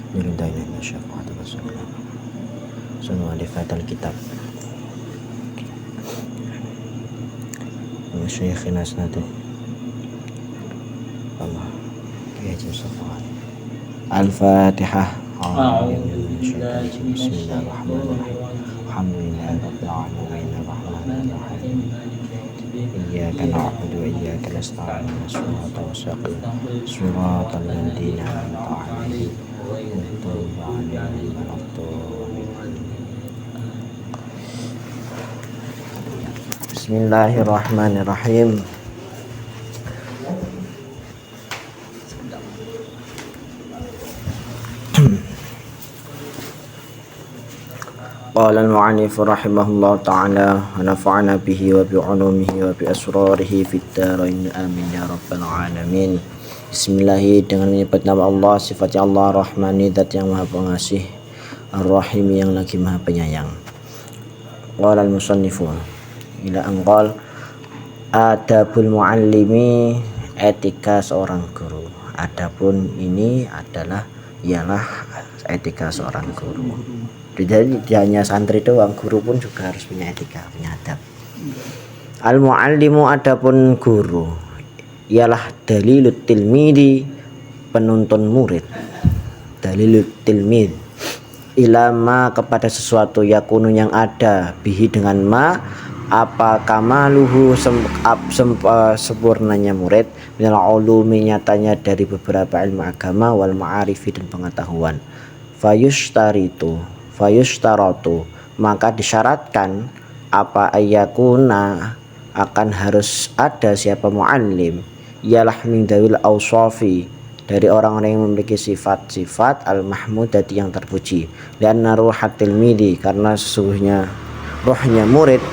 Nirindaina min syafa'ati rasulullah sunu alifatal kitab wa syekhina asnadu Allah kiajim syafa'at al-fatihah. Bismillahirrahmanirrahim. Alhamdulillahi rabbil alamin arrahmanirrahim iyyaka na'budu wa iyyaka nasta'in siratal mustaqim siratal ladzina an'amta 'alaihim ghairil maghdubi 'alaihim waladdallin. Bismillahirrahmanirrahim. Qala al-mu'allif rahimahullah ta'ala wa nafa'ana bihi wa bi'ulumihi wa bi'asrarihi fid dharain amin ya rabbal alamin. Bismillahi, dengan menyebut nama Allah, sifatnya Allah, Rahmani, zat yang maha pengasih, Ar-Rahim, yang lagi maha penyayang. Qala al-musannifu ila anqal adabul muallimi, etika seorang guru. Adapun ini adalah ialah etika seorang guru. Jadi tidak hanya santri doang, guru pun juga harus punya etika, punya adab. Al-muallimu, adapun guru, ialah dalilut tilmidi, penuntun murid. Dalilut tilmid ilama, kepada sesuatu, yakunu, yang ada, bihi, dengan ma, apa, kamaluhu, sempurnanya murid, minal ulumi, nyatanya dari beberapa ilmu agama, wal ma'arifi, dan pengetahuan. Fayushtaratu, maka disyaratkan, apa, ayakuna, akan harus ada siapa muallim, ialah min dawil awsafi, dari orang-orang yang memiliki sifat-sifat al-mahmudati, yang terpuji. Lianna ruhat tilmidi, karena sesungguhnya rohnya murid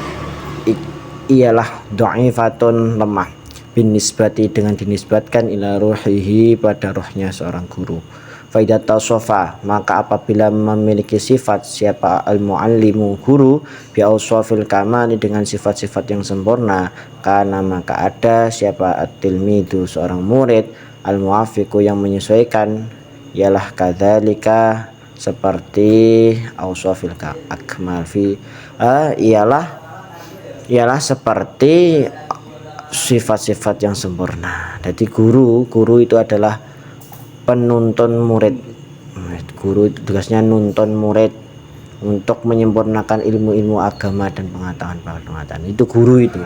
ialah dha'ifatun, lemah, bin nisbati, dengan dinisbatkan, ila ruhihi, pada rohnya seorang guru. Faidat tausofa, maka apabila memiliki sifat siapa al-muallimu, guru, bi awsafil kamali, dengan sifat-sifat yang sempurna, karena maka ada siapa at-tilmidu, seorang murid, al-muafiqu, yang menyesuaikan, ialah kadzalika, seperti awsafil akmal fi, ialah seperti sifat-sifat yang sempurna. Jadi guru itu adalah penuntun murid. Guru tugasnya nuntun murid untuk menyempurnakan ilmu-ilmu agama dan pengetahuan. Itu guru, itu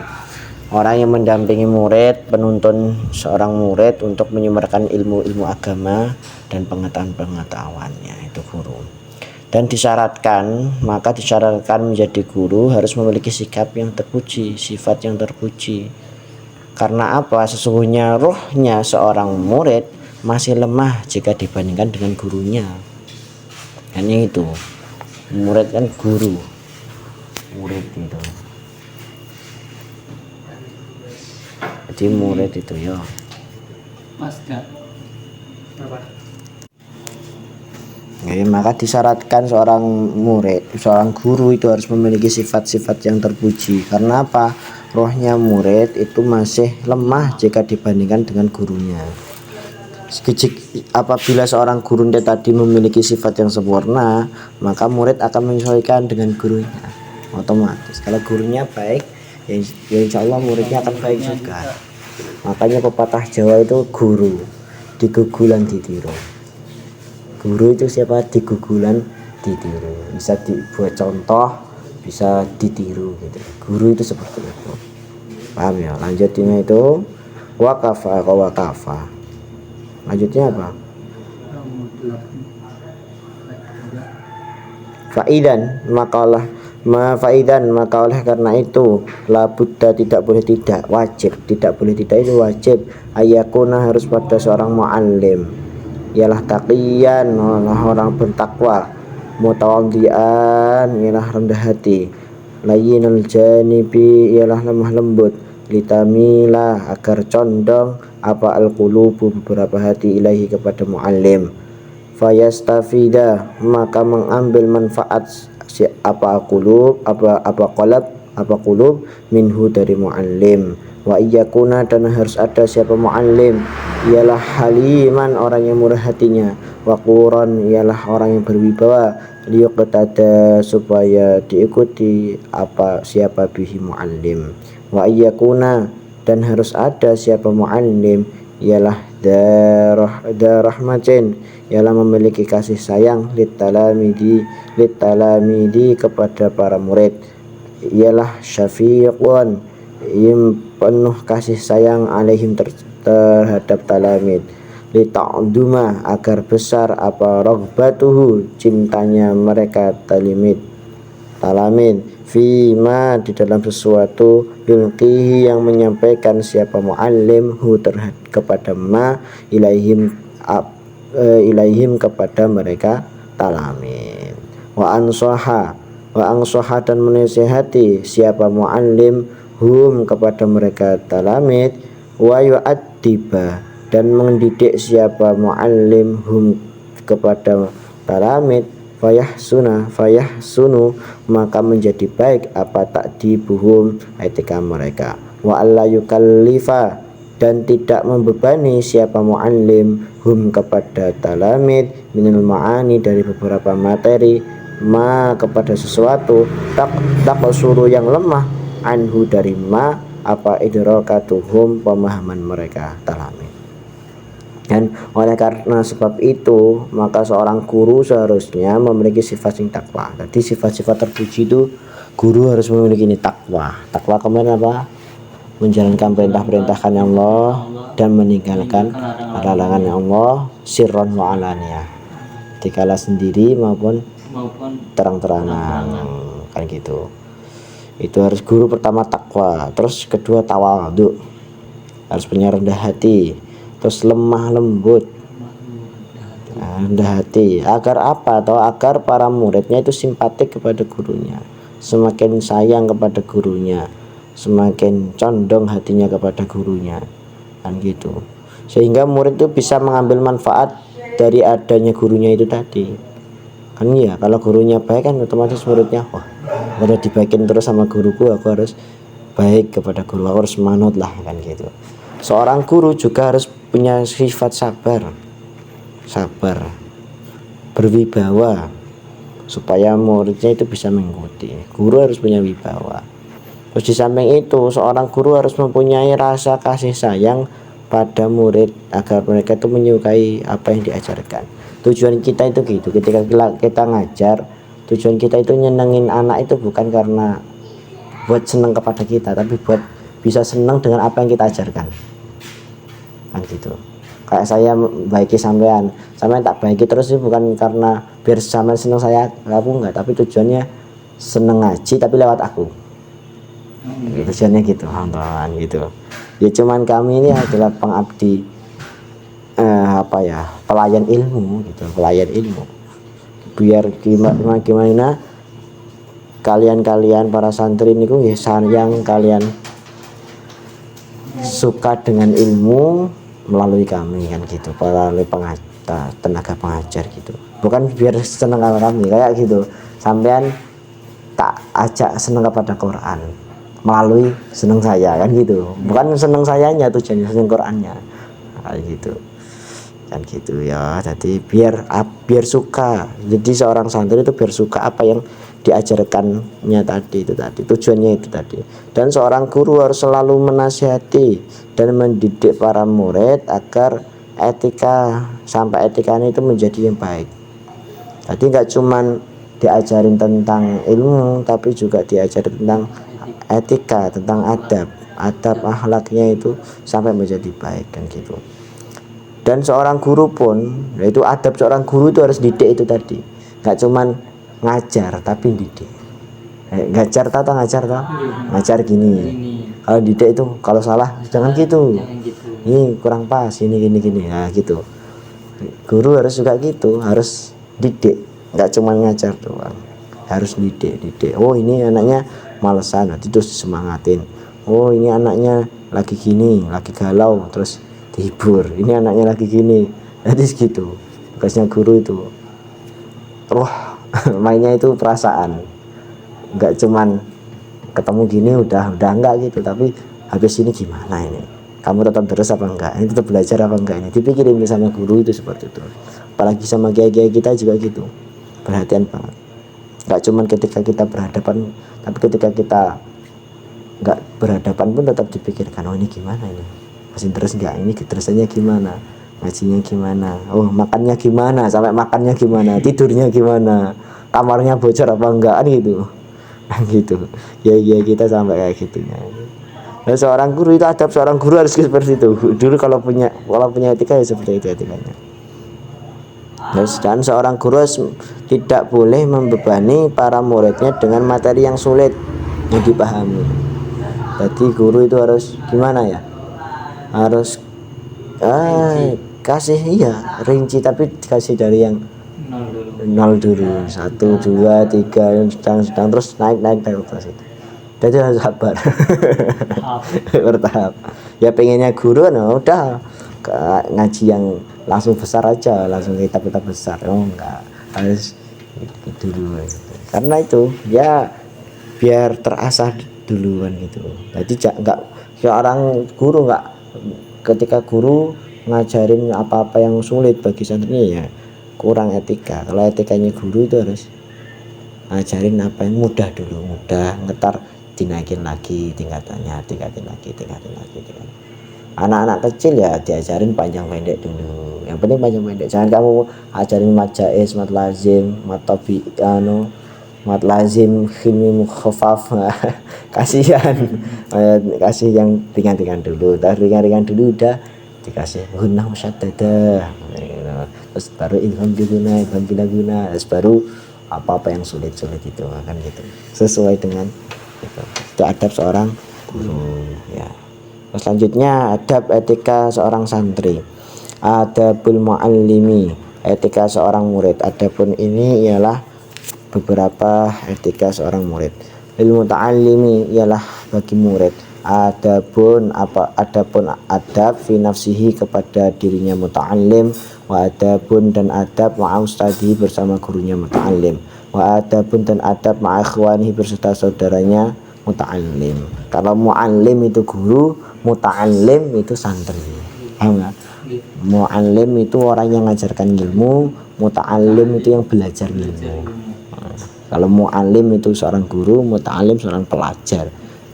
orang yang mendampingi murid, penuntun seorang murid untuk menyempurnakan ilmu-ilmu agama dan pengetahuannya, itu guru. Dan maka disyaratkan menjadi guru harus memiliki sikap yang terpuji, sifat yang terpuji. Karena apa? Sesungguhnya rohnya seorang murid masih lemah jika dibandingkan dengan gurunya. Dan itu murid kan guru, murid itu. Jadi murid itu ya. Maka disyaratkan seorang guru itu harus memiliki sifat-sifat yang terpuji. Karena apa? Rohnya murid itu masih lemah jika dibandingkan dengan gurunya. Apabila seorang guru tadi memiliki sifat yang sempurna, maka murid akan menyesuaikan dengan gurunya otomatis. Kalau gurunya baik, ya insya Allah muridnya akan baik juga. Makanya pepatah Jawa itu guru digugulan ditiru. Guru itu siapa? Digugulan ditiru, bisa dibuat contoh, bisa ditiru gitu. Guru itu seperti itu, paham ya? Lanjutnya itu wakafa. Lanjutnya apa? Faidan, maka oleh karena itu, la budda, tidak boleh tidak, wajib, tidak boleh tidak itu wajib, ayakuna, harus pada seorang muallim, ialah taqiyan, orang bertakwa, mutawaddian, ialah rendah hati, layyinal janibi, ialah lemah lembut, litamila, agar condong, apa, al-qulubu, beberapa hati, ilahi, kepada muallim, fayastafida, maka mengambil manfaat apa qulub minhu, dari muallim. Wa iyakuna, dan harus ada siapa muallim, ialah haliman, orang yang murah hatinya, waquran ialah orang yang berwibawa, liyuqtada supaya diikuti siapa bihi muallim, wa iyakuna dan harus ada siapa muallim ialah darahmatin ialah memiliki kasih sayang litalamidi kepada para murid, ialah syafiqun yang penuh kasih sayang alaihim terhadap talamid, lita'duma agar besar raghbatuhu cintanya mereka talamid fima di dalam sesuatu yulqihi yang menyampaikan siapa muallim kepada ilaihim kepada mereka talamid, wa ansaha dan menasihati siapa muallim hum kepada mereka talamid, wa yu'addiba dan mendidik siapa muallim hum kepada talamid, fayahsunu maka menjadi baik takdibuhum etika mereka, wa alla yukallifa dan tidak membebani siapa muallim hum kepada talamid minal ma'ani dari beberapa materi kepada sesuatu taqsuru yang lemah anhu dari idrakatuhum pemahaman mereka talamid. Dan oleh karena sebab itu maka seorang guru seharusnya memiliki sifat yang takwa. Jadi sifat-sifat terpuji itu guru harus memiliki ini takwa. Takwa kemarin apa? Menjalankan perintah-perintahkan Allah dan meninggalkan larangan Allah sirron wa alaniyah, dikala sendiri maupun terang-terangan kan gitu. Itu harus guru pertama takwa, terus kedua tawadhu, harus punya rendah hati, terus lemah lembut, rendah hati. Agar apa? Atau agar para muridnya itu simpatik kepada gurunya, semakin sayang kepada gurunya, semakin condong hatinya kepada gurunya, kan gitu. Sehingga murid itu bisa mengambil manfaat dari adanya gurunya itu tadi. Kan ya, kalau gurunya baik kan otomatis muridnya, wah, udah dibaikin terus sama guruku, aku harus baik kepada guru, aku harus manut lah, kan gitu. Seorang guru juga harus punya sifat sabar, berwibawa, supaya muridnya itu bisa mengikuti. Guru harus punya wibawa. Terus di samping itu seorang guru harus mempunyai rasa kasih sayang pada murid agar mereka itu menyukai apa yang diajarkan. Tujuan kita itu gitu, ketika kita ngajar, tujuan kita itu nyenengin anak itu bukan karena buat seneng kepada kita, tapi buat bisa seneng dengan apa yang kita ajarkan, kan gitu. Kayak saya baiki sampean tak baiki terus itu bukan karena biar sampean seneng saya, aku enggak, tapi tujuannya seneng ngaji tapi lewat aku. Tujuannya gitu, teman gitu. Ya cuman kami ini adalah pengabdi pelayan ilmu gitu, pelayan ilmu. Biar gimana kalian para santri ini ya yang kalian suka dengan ilmu melalui kami, kan gitu, melalui tenaga pengajar gitu. Bukan biar senang sama kami kayak gitu, sampean tak ajak senang kepada Quran melalui senang saya, kan gitu. Bukan senang sayanya, tujuannya senang Qurannya, kayak gitu, kan gitu ya. Jadi biar suka. Jadi seorang santri itu biar suka apa yang diajarkannya tadi, tujuannya itu tadi. Dan seorang guru harus selalu menasihati dan mendidik para murid agar etikanya itu menjadi yang baik. Jadi nggak cuman diajarin tentang ilmu, tapi juga diajarin tentang etika, tentang adab akhlaknya itu sampai menjadi baik, kan gitu. Dan seorang guru pun, yaitu adab seorang guru itu harus didik itu tadi, nggak cuman ngajar tapi didik. Ngajar gini. Kalau didik itu kalau salah jangan gitu. Ini kurang pas, ini gini. Nah gitu. Guru harus juga gitu, harus didik, nggak cuman ngajar doang. Harus didik. Oh ini anaknya malesan, nanti terus disemangatin. Oh ini anaknya lagi gini, lagi galau, terus dihibur. Ini anaknya lagi gini, jadi segitu tugasnya guru itu. Mainnya itu perasaan, nggak cuman ketemu gini udah enggak gitu, tapi habis ini gimana ini, kamu tetap terus apa enggak, ini tetap belajar apa enggak, ini dipikirin sama guru itu seperti itu. Apalagi sama kiai-kiai kita juga gitu, perhatian banget. Enggak cuman ketika kita berhadapan, tapi ketika kita enggak berhadapan pun tetap dipikirkan, oh ini gimana ini, masih terus enggak, ini terusannya gimana, ngajinya gimana, oh makannya gimana, sampai makannya gimana, tidurnya gimana, kamarnya bocor apa enggak, kan gitu. Gitu ya, ya kita sampai kayak gitunya. Nah, seorang guru itu, adab seorang guru harus seperti itu. Dulu kalau punya etika ya seperti itu etikanya. Dan seorang guru tidak boleh membebani para muridnya dengan materi yang sulit yang dipahami. Jadi guru itu harus gimana ya, harus kasih rinci, tapi dikasih dari yang nol dulu, 1, 2, 3 sedang terus naik terus itu. Jadi harus sabar. Bertahap. Ya pengennya guru udah ngaji yang langsung besar aja, langsung kitab-kitab besar. Oh enggak, harus dulu gitu. Karena itu ya biar terasah duluan gitu. Jadi enggak seorang guru enggak, ketika guru ngajarin apa-apa yang sulit bagi santrinya ya kurang etika. Kalau etikanya guru itu harus ngajarin apa yang mudah dulu, mudah, ngetar dinaikin lagi tingkatannya, tingkatin lagi. Anak-anak kecil ya diajarin panjang pendek dulu. Yang penting panjang pendek. Jangan kamu ajarin mat jaiz, mat lazim, mat tabi, mat lazim, khimim khafaf. Kasihan. Kasih yang ringan-ringan dulu. Ringan-ringan dulu udah dikasih gunnah musyaddadah. Terus baru ilham bila guna, terus baru apa-apa yang sulit itu akan gitu, sesuai dengan itu adab seorang guru ya. Terus selanjutnya adab etika seorang santri, adabul muallimi, etika seorang murid. Adapun ini ialah beberapa etika seorang murid. Ilmu ta'allimi ialah bagi murid. Adapun adab fi nafsihi kepada dirinya muta'allim, wa adabun dan adab ma'a ustadhi bersama gurunya muta'allim, wa adabun dan adab ma'a ikhwanihi berserta saudaranya muta'allim. Kalau mu'allim itu guru, muta'allim itu santri. Paham enggak? Mu'allim itu orang yang mengajarkan ilmu, muta'allim itu yang belajar ilmu. Kalau mu'allim itu seorang guru, muta'allim seorang pelajar.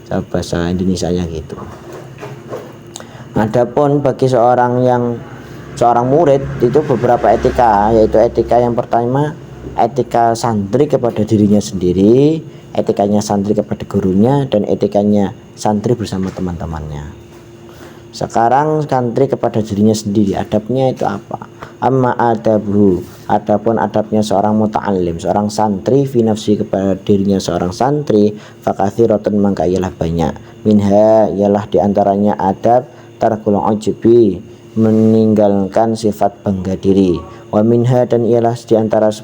Bahasa Indonesianya gitu. Adapun bagi seorang murid itu beberapa etika, yaitu etika yang pertama etika santri kepada dirinya sendiri, etikanya santri kepada gurunya, dan etikanya santri bersama teman-temannya. Sekarang santri kepada dirinya sendiri, adabnya itu apa? Amma adabu, adapun adabnya seorang muta'allim, seorang santri fi nafsi kepada dirinya seorang santri, fakatsiratun mangka ialah banyak. Minha ialah diantaranya adab tarkul ujubi, meninggalkan sifat bangga diri. Wa minha dan ialah diantara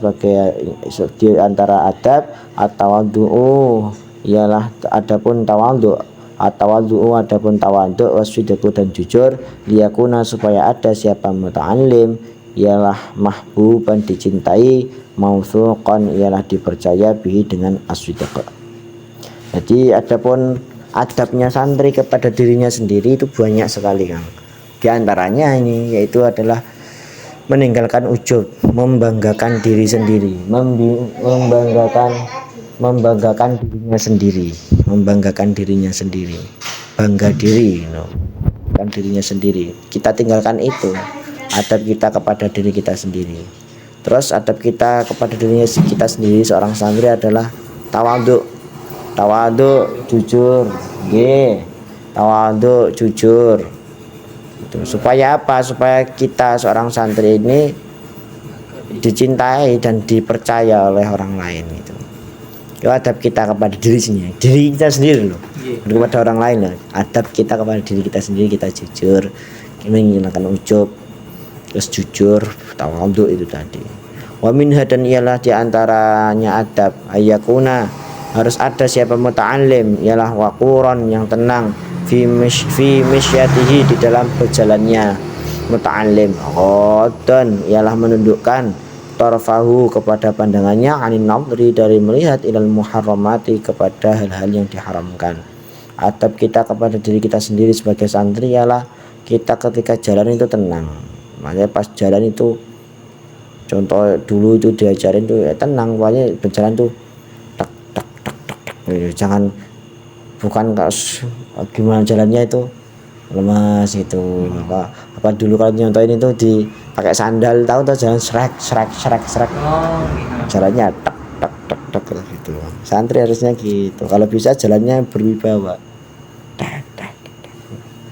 adab at-tawaddu'u, ialah adapun tawaddu', adapun tawaddu' wasyidaku dan jujur, liyakuna supaya ada siapa muta'allim ialah mahbuban dicintai, mausuqan ialah dipercaya bihi dengan asyidaku. Jadi adapun adabnya santri kepada dirinya sendiri itu banyak sekali, Kang. Di antaranya ini yaitu adalah meninggalkan ujub, membanggakan diri sendiri, membanggakan dirinya sendiri, bangga diri, kan dirinya sendiri. Kita tinggalkan itu. Adab kita kepada diri kita sendiri. Terus adab kita kepada dirinya kita sendiri seorang santri adalah tawadhu, jujur, tawadhu, jujur. Itu supaya apa? Supaya kita seorang santri ini dicintai dan dipercaya oleh orang lain gitu. Itu adab kita kepada diri kita sendiri loh. Kepada orang lain loh. Adab kita kepada diri kita sendiri, kita jujur, menghilangkan ujub, terus jujur, tawadhu itu tadi. Wa minha dan ialah diantaranya adab ayakuna, harus ada siapa muta'allim ialah waquran, yang tenang fi misyatihi, di dalam berjalannya muta'allim. Ghadan ialah menundukkan tarfahu kepada pandangannya, anin nadri dari melihat, ilal muharramati kepada hal-hal yang diharamkan. Adab kita kepada diri kita sendiri sebagai santri ialah kita ketika jalan itu tenang. Makanya pas jalan itu, contoh dulu itu diajarin tuh ya tenang, pokoknya berjalan tuh tak tak tak tak, tak. Jangan, bukan gimana jalannya itu lemas gitu. Apa dulu kalau nyontohin itu dipakai sandal, tahu tuh jalan srek srek srek srek, jalannya tak tak tak tak gitu. Santri harusnya gitu, kalau bisa jalannya berwibawa, tak, tak, tak.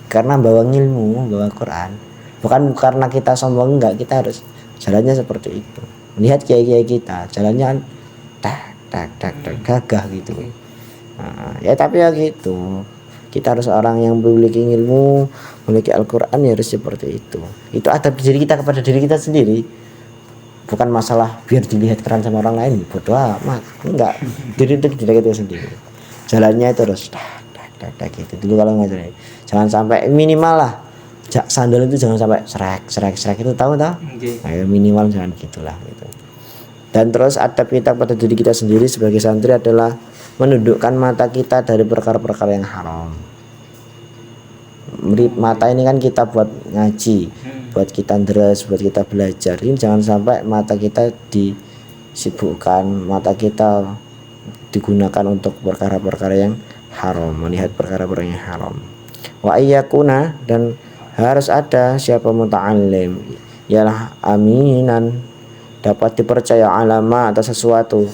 Karena bawa ilmu, bawa Quran, bukan karena kita sombong, enggak, kita harus jalannya seperti itu. Lihat kiai-kiai kita jalannya tak tak tak tak gagah gitu. Nah, ya tapi ya gitu, kita harus orang yang memiliki ilmu, memiliki Al-Quran, ya harus seperti itu. Itu adab diri kita kepada diri kita sendiri, bukan masalah biar dilihat keren sama orang lain, bodoh amat, enggak. Diri kita sendiri, jalannya itu harus gitu dulu kalau ngajarin. Jangan sampai, minimal lah sandal itu jangan sampai srek itu, tahu tak? Ayo minimal jangan gitulah gitu. Dan terus adab kita pada diri kita sendiri sebagai santri adalah menundukkan mata kita dari perkara-perkara yang haram. Mata ini kan kita buat ngaji, buat kita deres, buat kita belajar. Ini jangan sampai mata kita disibukkan, mata kita digunakan untuk perkara-perkara yang haram, melihat perkara-perkara yang haram. Wa iyyakuna, dan harus ada siapa muta'allim, ialah aminan, dapat dipercaya alama atas sesuatu,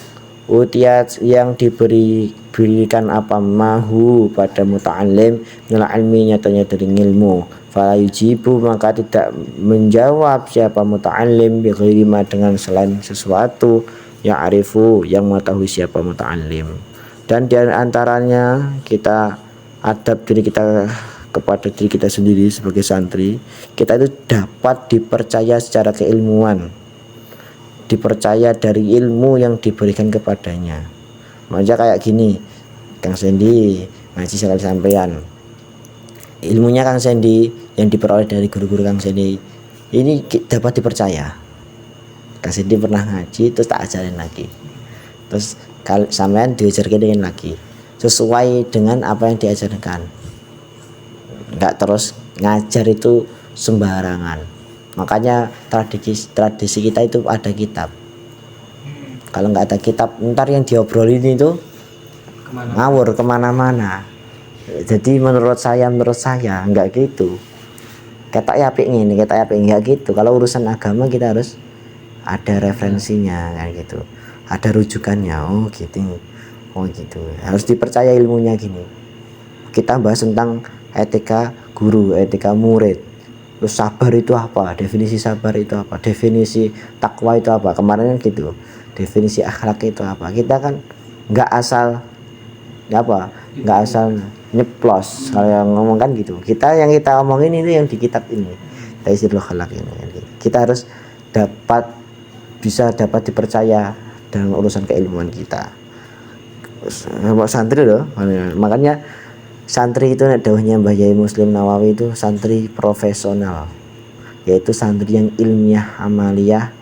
utiat yang diberikan apa mahu pada muta'allim minal ilmi, nyatanya dari ilmu, fala yujibu, maka tidak menjawab siapa muta'allim bi ghairi ma, dengan selain sesuatu yang arifu, yang mengetahui siapa muta'allim. Dan di antaranya kita adab diri kita kepada diri kita sendiri sebagai santri, kita itu dapat dipercaya secara keilmuan, dipercaya dari ilmu yang diberikan kepadanya. Makanya kayak gini, Kang Sendi ngaji sekali sampean, ilmunya Kang Sendi yang diperoleh dari guru-guru Kang Sendi ini dapat dipercaya. Kang Sendi pernah ngaji terus tak ajarin lagi, terus sampean diajarkan lagi sesuai dengan apa yang diajarkan, enggak terus ngajar itu sembarangan. Makanya tradisi kita itu ada kitab. Kalau nggak ada kitab, ntar yang diobrolin itu ngawur kemana-mana. Jadi menurut saya nggak gitu. Kata ya ini, kata ya nggak gitu. Kalau urusan agama kita harus ada referensinya kayak gitu, ada rujukannya. Oh gitu. Harus dipercaya ilmunya gini. Kita bahas tentang etika guru, etika murid. Terus sabar itu apa? Definisi sabar itu apa? Definisi takwa itu apa? Kemarin kan gitu. Definisi akhlak itu apa? Kita kan nggak asal nyeplos kalau yang ngomong kan gitu. Yang kita omongin itu yang di kitab ini, Taisirul Akhlak ini. Kita harus bisa dapat dipercaya dalam urusan keilmuan kita. Santri loh, makanya santri itu dawuhnya Mbah Yai Muslim Nawawi itu santri profesional, yaitu santri yang ilmiah amaliyah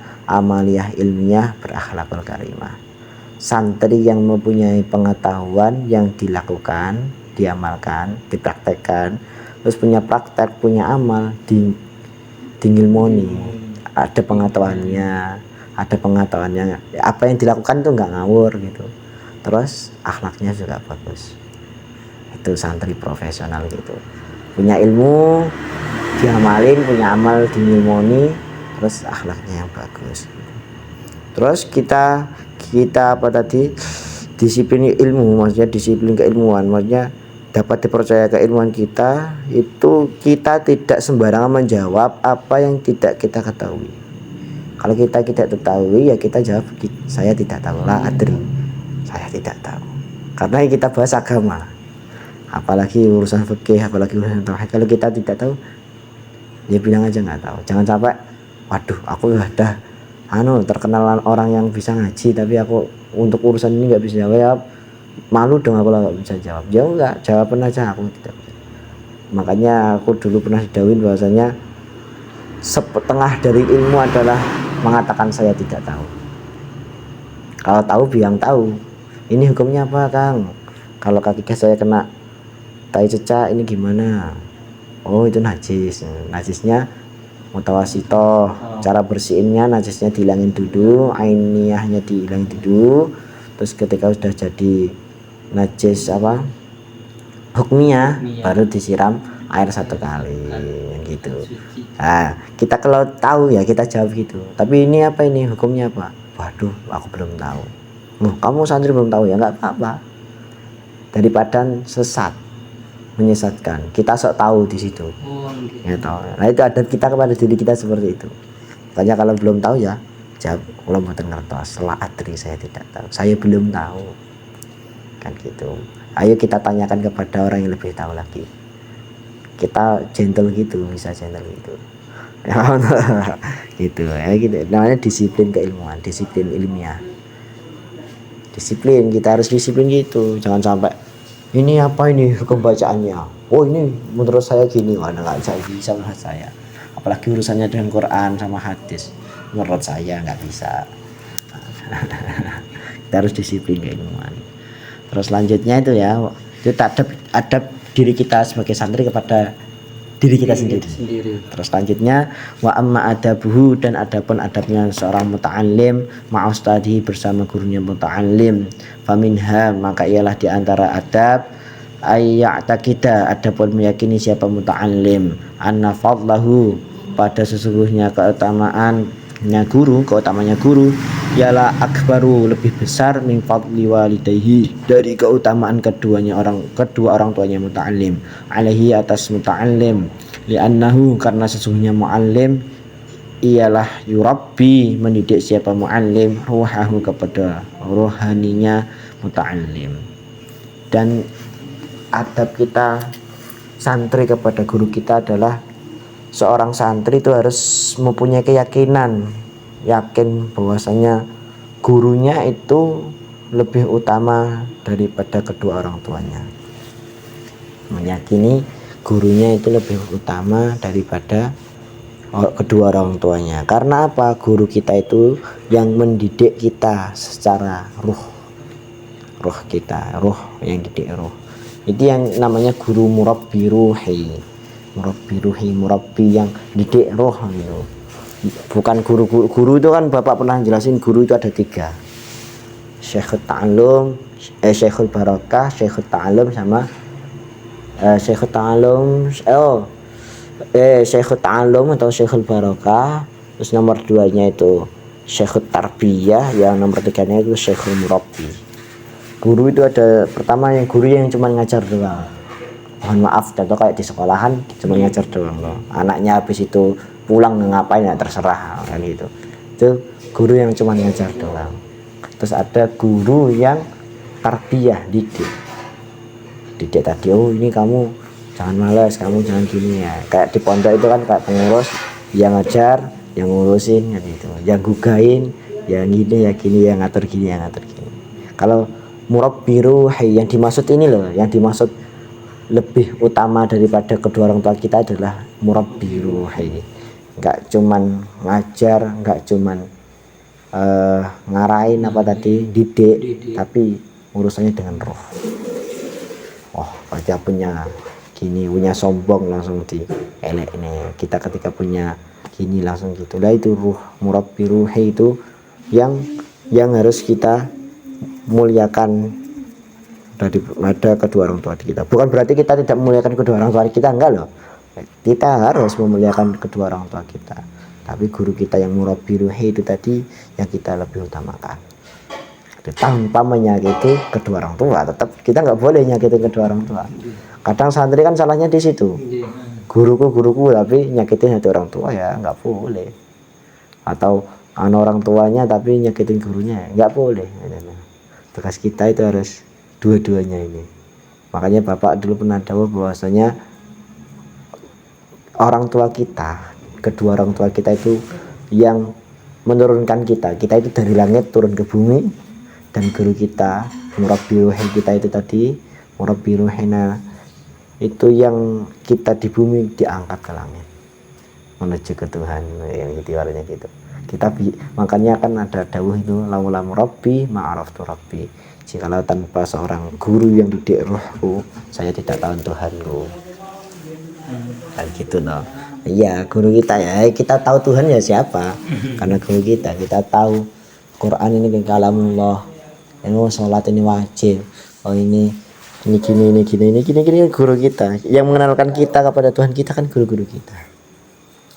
ilmiah, berakhlakul karimah. Santri yang mempunyai pengetahuan yang dilakukan, diamalkan, dipraktekkan, terus punya praktek, punya amal, ngilmoni, ada pengetahuannya, apa yang dilakukan itu nggak ngawur gitu. Terus akhlaknya juga bagus. Itu santri profesional gitu, punya ilmu diamalin, punya amal diilmoni, terus akhlaknya yang bagus. Terus kita apa tadi, disiplin ilmu, maksudnya disiplin keilmuan, maksudnya dapat dipercaya keilmuan kita itu, kita tidak sembarangan menjawab apa yang tidak kita ketahui. Kalau kita tidak ketahui ya kita jawab saya tidak tahu, la adri, saya tidak tahu, karena kita bahas agama, apalagi urusan fikih, apalagi urusan tauhid. Kalau kita tidak tahu ya bilang aja nggak tahu. Jangan sampai waduh aku udah terkenal orang yang bisa ngaji tapi aku untuk urusan ini nggak bisa jawab, malu dong aku nggak bisa jawab. Ya enggak, jawaban aja aku tidak bisa. Makanya aku dulu pernah didawin bahwasanya setengah dari ilmu adalah mengatakan saya tidak tahu. Kalau tahu bilang tahu. Ini hukumnya apa Kang? Kalau kaki saya kena tai cecak ini gimana, oh itu najis, najisnya mutawasitoh, cara bersihinnya najisnya dihilangin dulu, ainiyahnya dihilangin dulu, terus ketika sudah jadi najis apa hukmiyah baru disiram air 1 kali gitu. Nah kita kalau tahu ya kita jawab gitu, tapi ini apa, ini hukumnya apa, waduh aku belum tahu. Kamu santri belum tahu ya, nggak apa-apa, daripada sesat menyesatkan kita sok tahu di situ. Ya tahu. Nah itu adab kita kepada diri kita seperti itu. Makanya kalau belum tahu ya jawab kalau mau ngertos, la adri, saya tidak tahu, saya belum tahu, kan gitu. Ayo kita tanyakan kepada orang yang lebih tahu lagi. Kita gentle gitu, bisa gentle gitu. Gitu ya gitu. Namanya disiplin keilmuan, disiplin ilmiah. Disiplin, kita harus disiplin gitu. Jangan sampai ini apa ini hukum bacaannya, oh ini menurut saya gini, wah nggak bisa menurut saya. Apalagi urusannya dengan Quran sama hadis, menurut saya nggak bisa. Kita harus disiplin keilmuan. Terus selanjutnya itu ya, itu adab diri kita sebagai santri kepada diri kita sendiri. Terus selanjutnya wa amma adabuhu, dan adapun adabnya seorang muta'allim ma'ustadhi, bersama gurunya muta'allim, faminha, maka ialah diantara adab ayya'takida, adapun meyakini siapa muta'allim, anna fadlahu, pada sesungguhnya keutamaannya guru ialah akbaru, lebih besar, min fadli walidayhi, dari keutamaan kedua orang tuanya muta'allim, alaihi, atas muta'allim, li'annahu, karena sesungguhnya mu'allim ialah yurabbi, mendidik siapa mu'allim, ruhahu, kepada rohaninya muta'allim. Dan adab kita santri kepada guru kita adalah seorang santri itu harus mempunyai keyakinan, yakin bahwasanya gurunya itu lebih utama daripada kedua orang tuanya. Meyakini gurunya itu lebih utama daripada kedua orang tuanya. Karena apa? Guru kita itu yang mendidik kita secara ruh kita, ruh yang didik ruh. Itu yang namanya guru murabbi ruhi, murabbi yang didik ruh gitu. Bukan guru itu kan Bapak pernah jelasin, guru itu ada 3, Syekhul Ta'allum, Syekhul Barakah, Syekhul Ta'allum, sama Syekhul Ta'allum, Syekhul Ta'allum atau Syekhul Barakah. Terus nomor 2-nya itu Syekhul Tarbiyah, yang nomor 3-nya itu Syekhul Murabbi. Guru itu ada, pertama yang guru yang cuma ngajar doang, mohon maaf, contoh kayak di sekolahan cuma ngajar doang loh. Anaknya habis itu pulang ngapain ya terserah kan gitu. Itu guru yang cuma ngajar doang. Terus ada guru yang tarbiyah, didik tadi, oh ini kamu jangan malas, kamu jangan gini ya. Kayak di pondok itu kan kayak pengurus, yang ngajar, yang ngurusin kan gitu, yang gugain, yang gini ya gini, yang ngatur gini, yang ngatur gini. Kalau murabbi ruhi yang dimaksud ini loh, yang dimaksud lebih utama daripada kedua orang tua kita adalah murabbi ruhi. Enggak cuman ngajar, enggak cuman ngarahin apa tadi, didik, tapi urusannya dengan roh. Oh, kalau punya gini, punya sombong langsung di elek ini. Kita ketika punya gini langsung gitu. Lah itu ruh, murabbi ruhi itu yang harus kita muliakan daripada kedua orang tua kita. Bukan berarti kita tidak memuliakan kedua orang tua kita, enggak loh. Kita harus memuliakan kedua orang tua kita, tapi guru kita yang murabbi ruhi itu tadi yang kita lebih utamakan. Tanpa menyakiti kedua orang tua, tetap kita nggak boleh nyakitin kedua orang tua. Kadang santri kan salahnya di situ, guruku tapi nyakitin hati orang tua, ya nggak boleh. Atau orang tuanya tapi nyakitin gurunya, nggak boleh. Tugas kita itu harus dua-duanya ini. Makanya Bapak dulu pernah tahu bahwasanya orang tua kita, kedua orang tua kita itu yang menurunkan kita itu dari langit turun ke bumi, dan guru kita murabbi ruhi kita itu tadi, murabbi ruhina itu yang kita di bumi diangkat ke langit menuju ke Tuhan, yang gitu artinya gitu. Makanya kan ada dawuh itu laulam rabbi ma'araftu rabbi. Jikalau tanpa seorang guru yang didik rohku, saya tidak tahu Tuhanku. Kan gitu loh. Iya, guru kita ya, kita tahu Tuhan ya siapa? Karena guru kita tahu Quran ini kalamullah. Sholat ini wajib. Ini gini guru kita. Yang mengenalkan kita kepada Tuhan kita kan guru-guru kita.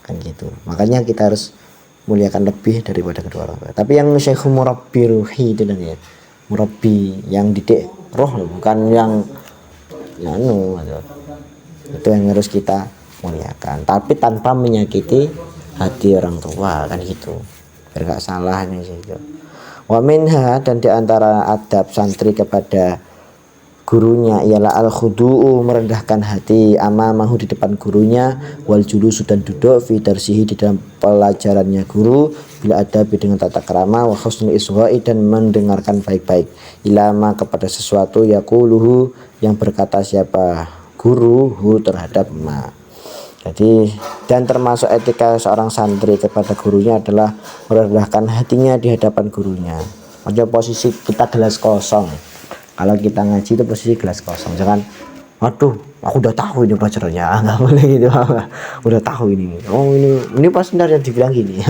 Kan gitu. Makanya kita harus muliakan lebih daripada kedua orang tua. Tapi yang syekh murabbi ruhi itu ya. Murabbi yang didik roh, bukan yang itu yang harus kita muliakan, tapi tanpa menyakiti hati orang tua, kan gitu, biar gak salah nih gitu. Wa minha, dan diantara adab santri kepada gurunya ialah al khudu'u, merendahkan hati, amamahu, di depan gurunya, wal julusu, dan duduk, fi darsihi, di dalam pelajarannya guru, bila adabi, dengan tata krama, wa husnul isgha'i, dan mendengarkan baik-baik, ilama, kepada sesuatu, yaquluhu, yang berkata siapa guru hu, terhadap ma. Jadi, dan termasuk etika seorang santri kepada gurunya adalah merendahkan hatinya di hadapan gurunya. Maksudnya posisi kita gelas kosong. Kalau kita ngaji itu posisi gelas kosong. Jangan, waduh, aku udah tahu ini pelajarannya. Nggak boleh gitu. Udah tahu ini. Oh, ini pas benar yang dibilang gini.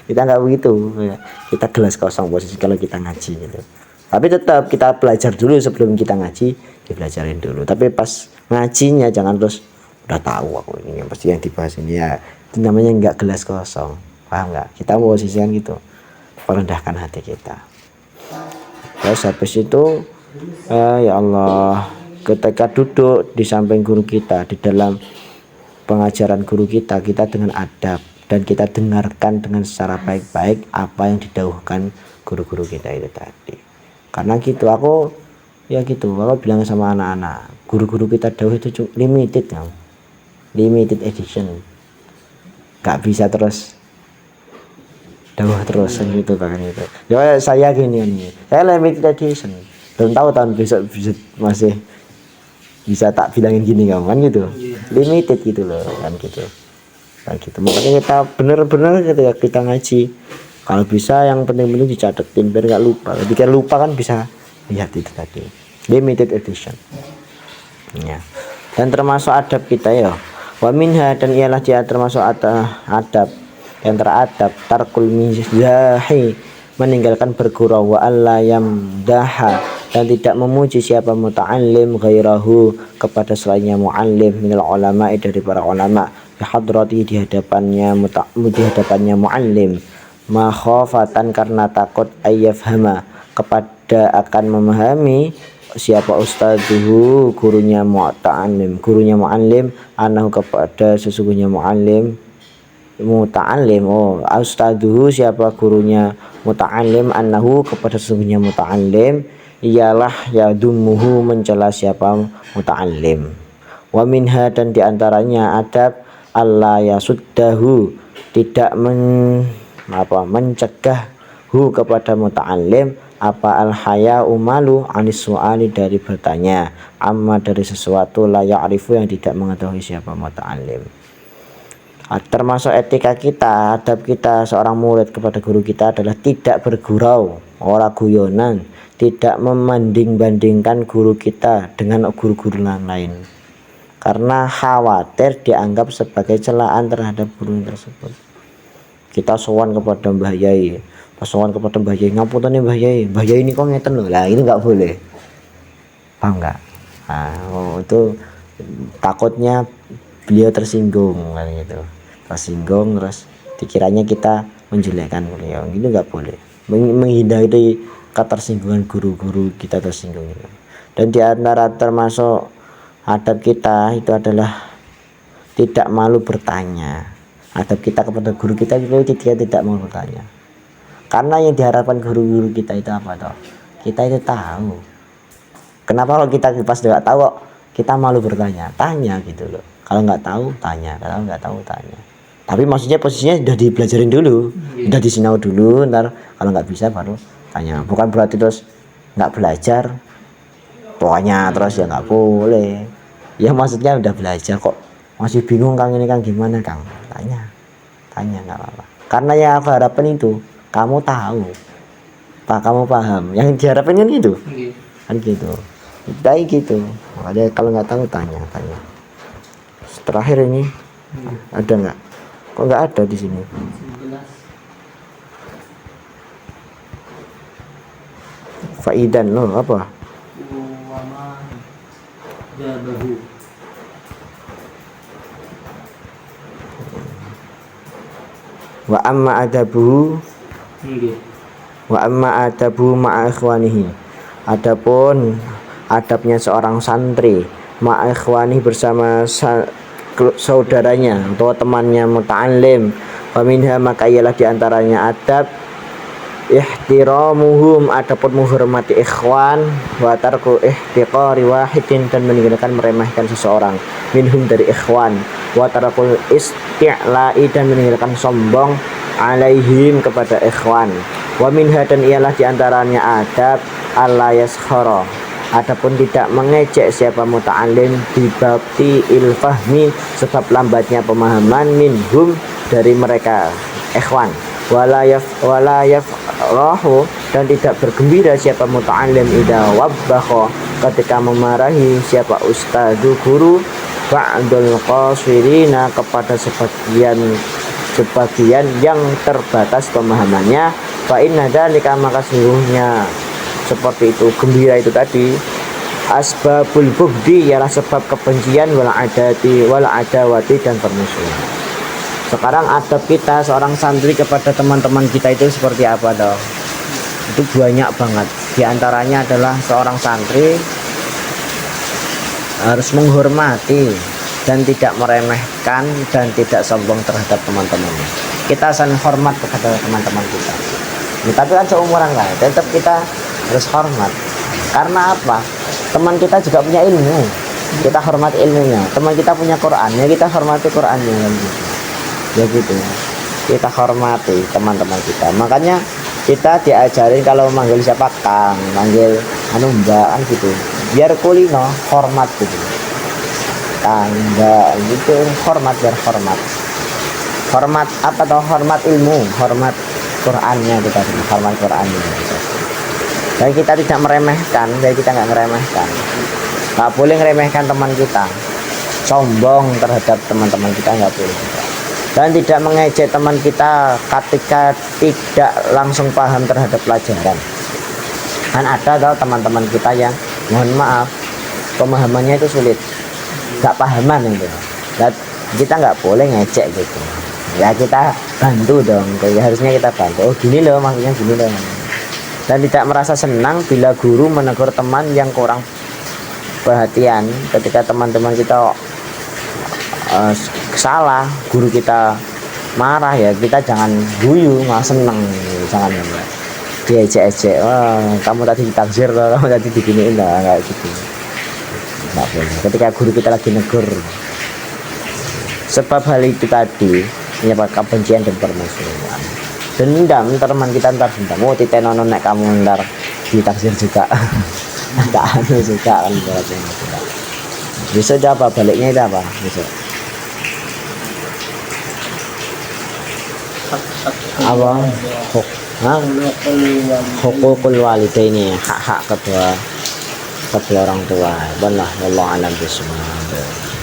Kita nggak begitu. Kita gelas kosong posisi kalau kita ngaji gitu. Tapi tetap kita belajar dulu sebelum kita ngaji, dipelajarin dulu. Tapi pas ngajinya jangan terus udah tahu aku ini pasti yang dibahas ini, ya itu namanya nggak gelas kosong. Paham nggak? Kita posisikan gitu, merendahkan hati kita. Terus habis itu ya Allah, ketika duduk di samping guru kita, di dalam pengajaran guru kita dengan adab, dan kita dengarkan dengan secara baik-baik apa yang didahulukan guru-guru kita itu tadi. Karena gitu aku bilang sama anak-anak, guru-guru kita dahulu itu limited ya. Limited edition, gak bisa terus dawuh terus gitu kan itu. Ya saya gini nih, saya limited edition, belum tahu tahun besok masih bisa tak bilangin gini kamu kan gitu, limited gitu loh kan gitu. Makanya kita bener-bener ketika kita ngaji, kalau bisa yang penting-penting dicatetin biar gak lupa. Ketika lupa kan bisa lihat itu tadi, limited edition ya. Dan termasuk adab kita ya, wa minha, dan ialah dia termasuk adab yang teradab, tarkul mizahi, meninggalkan bergurau, wa alla yamdaha, dan tidak memuji siapa muta'allim ghairahu, kepada selainnya mu'allim, minal ulama, dari para ulama, bihadrati, di hadapannya mu'allim, makhofatan, karena takut, ayyafhama, kepada akan memahami siapa ustaduhu, gurunya mu'allim, anahu, kepada sesungguhnya mu'allim, ustaduhu, siapa gurunya muta'allim, anahu, kepada sesungguhnya muta'allim, ialah yadumuhu, mencela siapa muta'allim. Wa minha, dan diantaranya adab, alla yasuddahu, tidak mencegah hu, kepada muta'allim, apa al-haya umalu anis su'ali, dari bertanya, amma, dari sesuatu, la ya'rifu, yang tidak mengetahui siapa muta'allim. Termasuk etika kita, adab kita seorang murid kepada guru kita adalah tidak bergurau, ora guyonan, tidak membanding-bandingkan guru kita dengan guru-guru lain, karena khawatir dianggap sebagai celaan terhadap guru tersebut. Kita sowan kepada Mbah Yai, pasokan kepada Mbah Yai, ngapunten nih Mbah Yai ini kok ngeten loh, lah ini nggak boleh, paham nggak? Nah, itu takutnya beliau tersinggung kan gitu, tersinggung terus dikiranya kita menjelekkan beliau, gitu nggak boleh, menghindari ketersinggungan guru-guru kita tersinggung gitu. Dan di antara termasuk adab kita itu adalah tidak malu bertanya. Adab kita kepada guru kita itu dia tidak mau bertanya. Karena yang diharapkan guru-guru kita itu apa toh? Kita itu tahu. Kenapa kalau kita pas nggak tahu kita malu bertanya? Tanya gitu loh. Kalau nggak tahu tanya, kalau nggak tahu tanya. Tapi maksudnya posisinya sudah dipelajarin dulu, sudah disinau dulu. Ntar kalau nggak bisa baru tanya. Bukan berarti terus nggak belajar, pokoknya terus ya nggak boleh. Ya maksudnya udah belajar kok masih bingung Kang, ini Kang gimana Kang? Tanya nggak apa-apa. Karena yang aku harapkan itu kamu tahu, kamu paham. Yang diharapkan kan itu, kan gitu. Kayak gitu. Ada kalau nggak tahu tanya. Terakhir ini ada nggak? Kok nggak ada di sini? Faidan loh apa? Wa amma adabuhu ma'a ikhwanihi. Adapun adabnya seorang santri ma'a ikhwanihi bersama saudaranya atau temannya muta'allim, wa minha maka ialah diantaranya adab ihtiramuhum, adapun menghormati ikhwan, wa tarku ihtiqari wahidin, dan meninggalkan meremehkan seseorang minhum dari ikhwan, wa tarakul isti'la'i, dan meninggalkan sombong alaihim kepada ikhwan, wa minha, dan ialah diantaranya adab alla yaskhara, adapun tidak mengejek siapa muta'alim bibabti ilfahmi, sebab lambatnya pemahaman minhum dari mereka ikhwan, wala yafrahu, dan tidak bergembira siapa muta'alim idza wabbakha, ketika memarahi siapa ustadu guru ba'dul qasirina, kepada sebagian yang terbatas pemahamannya, fa inna dzalika, maka sesungguhnya seperti itu, gembira itu tadi, asbabul bughdi, ialah sebab kebencian, wal adawati, dan permusuhan. Sekarang adab kita seorang santri kepada teman-teman kita itu seperti apa dong? Itu banyak banget. Di antaranya adalah seorang santri harus menghormati dan tidak meremehkan dan tidak sombong terhadap teman-temannya. Kita saling hormat kepada teman-teman kita. Tapi kan seumuran lah, tetap kita harus hormat. Karena apa? Teman kita juga punya ilmu. Kita hormati ilmunya. Teman kita punya Quran, ya kita hormati Qurannya kan gitu. Ya gitu, kita hormati teman-teman kita. Makanya kita diajarin kalau manggil siapa kang, manggil mbak kan gitu, biar kulino hormat gitu, kang mbak gitu, biar hormat apa toh, hormat ilmu, hormat Qurannya, kita hormat Qurannya. Dan kita tidak meremehkan, jadi kita nggak meremehkan, nggak boleh meremehkan teman kita, sombong terhadap teman-teman kita nggak boleh. Dan tidak mengejek teman kita ketika tidak langsung paham terhadap pelajaran. Kan ada tau teman-teman kita yang mohon maaf pemahamannya itu sulit, gak pahaman itu. Dan kita nggak boleh ngejek gitu. Ya kita bantu dong, ya harusnya kita bantu. Oh gini loh maksudnya, gini loh. Dan tidak merasa senang bila guru menegur teman yang kurang perhatian. Ketika teman-teman kita salah, guru kita marah, ya kita jangan guyu, malah seneng, jangan diejek-ejek, kamu tadi ditaksir, kamu tadi diginiin lah, nggak gitu, nggak boleh. Ketika guru kita lagi negur, sebab hal itu tadi menyebabkan kebencian dan permusuhan. Dendam, teman kita ntar dendam, oh titenono nek kamu ntar ditaksir juga, tak anu juga kan berarti. Besok apa baliknya itu apa besok? Apa? Hukukul walidaini, hak-hak kedua orang tua. Wallahu a'lam bishawab.